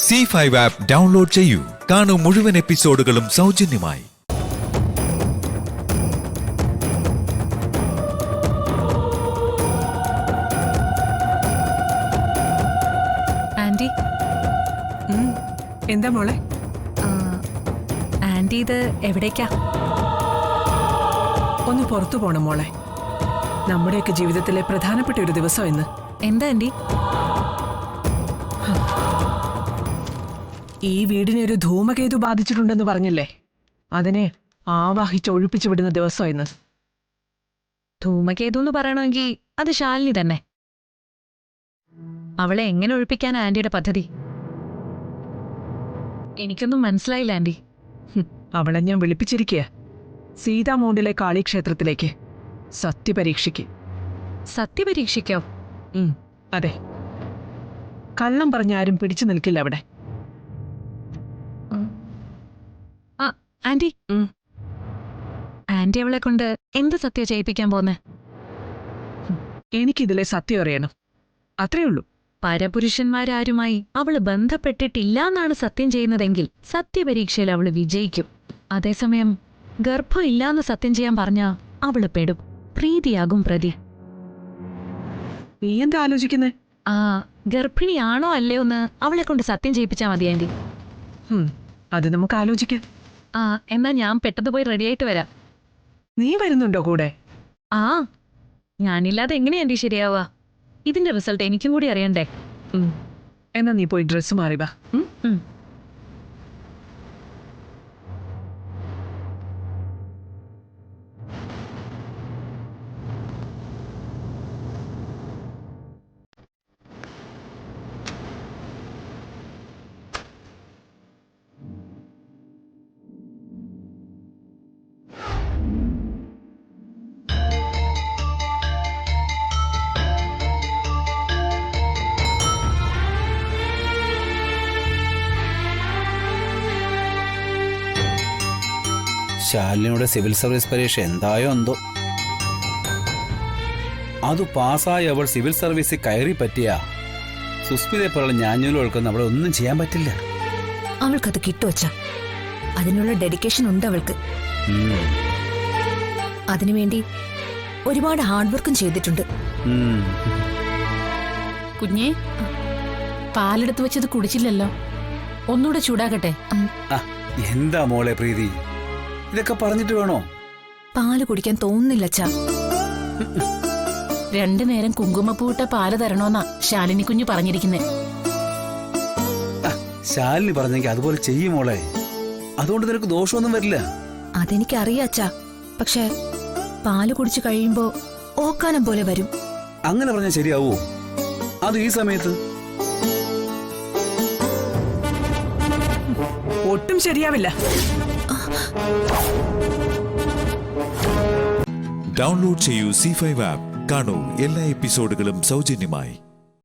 C5 app download ചെയ്യൂ. കാണൂ മുഴുവൻ എപ്പിസോഡുകളും സൗജന്യമായി. ആന്റി, എന്താ മോളെ? ആന്റി ഇത് എവിടേക്കാ? ഒന്ന് പുറത്തു പോണം മോളെ. നമ്മുടെയൊക്കെ ജീവിതത്തിലെ പ്രധാനപ്പെട്ട ഒരു ദിവസം ഇന്ന്. എന്താ ആന്റി? ഈ വീടിനെ ഒരു ധൂമകേതു ബാധിച്ചിട്ടുണ്ടെന്ന് പറഞ്ഞില്ലേ? അതിനെ ആവാഹിച്ച് ഒഴിപ്പിച്ചു വിടുന്ന ദിവസം ഇന്ന്. ധൂമകേതു എന്ന് പറയണമെങ്കിൽ അത് ശാലിനി തന്നെ. അവളെ എങ്ങനെ ഒഴിപ്പിക്കാൻ ആന്റിയുടെ പദ്ധതി? എനിക്കൊന്നും മനസ്സിലായില്ല ആന്റി. അവളെ ഞാൻ വിളിപ്പിച്ചിരിക്കുക സീതാമോണ്ടിലെ കാളിക്ഷേത്രത്തിലേക്ക് സത്യപരീക്ഷയ്ക്ക്. സത്യപരീക്ഷിക്കോ? അതെ, കള്ളം പറഞ്ഞ ആരും പിടിച്ചു നിൽക്കില്ല അവിടെ. ആന്റി, ആന്റി അവളെ കൊണ്ട് എന്ത് സത്യം ചെയ്യിപ്പിക്കാൻ പോന്നെ? എനിക്കിതിലെ സത്യം അറിയണം, അത്രേ ഉള്ളൂ. പരപുരുഷന്മാരാരുമായി അവള് ബന്ധപ്പെട്ടിട്ടില്ല എന്നാണ് സത്യം ചെയ്യുന്നതെങ്കിൽ സത്യപരീക്ഷയിൽ അവള് വിജയിക്കും. അതേസമയം ഗർഭം ഇല്ലാന്ന് സത്യം ചെയ്യാൻ പറഞ്ഞാ അവള് പെടും. പ്രീതിയാകും പ്രതി. നീ എന്താ ആലോചിക്കുന്നേ? ഗർഭിണിയാണോ അല്ലയോ എന്ന് അവളെ കൊണ്ട് സത്യം ചെയ്യിപ്പിച്ചാ മതി ആന്റി. അത് നമുക്ക് ആലോചിക്കാം. എന്നാ ഞാൻ പെട്ടെന്ന് പോയി റെഡിയായിട്ട് വരാം. നീ വരുന്നുണ്ടോ കൂടെ? ഞാനില്ലാതെ എങ്ങനെയാ ആന്റി ശരിയാവുക? ഇതിന്റെ റിസൾട്ട് എനിക്കും കൂടി അറിയണ്ടേ? എന്നാ നീ പോയി ഡ്രസ്സ് മാറി വാ. ശാലിനിയുടെ സിവിൽ സർവീസ് പരീക്ഷ എന്തായോ എന്തോ. അത് പാസ്സായി അവൾ സിവിൽ സർവീസിൽ കയറി പറ്റിയ സുസ്മിതയെ പോലുള്ള ഞാഞ്ഞൂല് ഒഴുക്കുന്ന അവളെ ഒന്നും ചെയ്യാൻ പറ്റില്ല. അവൾക്കത് കിട്ടുവച്ച, അതിനുള്ള ഡെഡിക്കേഷൻ ഉണ്ട് അവൾക്ക്. അതിനുവേണ്ടി ഒരുപാട് ഹാർഡ് വർക്കും ചെയ്തിട്ടുണ്ട്. കുഞ്ഞേ, പാലെടുത്ത് വെച്ചത് കുടിച്ചില്ലല്ലോ, ഒന്നുകൂടെ ചൂടാകട്ടെ? എന്താ മോളെ പ്രീതി, ഇതൊക്കെ പറഞ്ഞിട്ട് വേണോ? പാല് കുടിക്കാൻ തോന്നുന്നില്ല അച്ഛാ. 2 നേരം കുങ്കുമപ്പൂട്ട പാല് തരണോന്നാ ശാലിനി കുഞ്ഞു പറഞ്ഞിരിക്കുന്നേ. ശാലിനി പറഞ്ഞെങ്കിൽ അതുപോലെ ചെയ്യും മോളെ. അതുകൊണ്ട് നിനക്ക് ദോഷമൊന്നും വരില്ല. അതെനിക്കറിയാം അച്ഛാ, പക്ഷെ പാല് കുടിച്ചു കഴിയുമ്പോ ഓക്കാനം പോലെ വരും. അങ്ങനെ പറഞ്ഞാൽ ശരിയാവോ? അത് ഈ സമയത്ത് ഒട്ടും ശരിയാവില്ല. ഡൗൺലോഡ് ചെയ്യൂ C5 ആപ്പ്. കാണൂ എല്ലാ എപ്പിസോഡുകളും സൗജന്യമായി.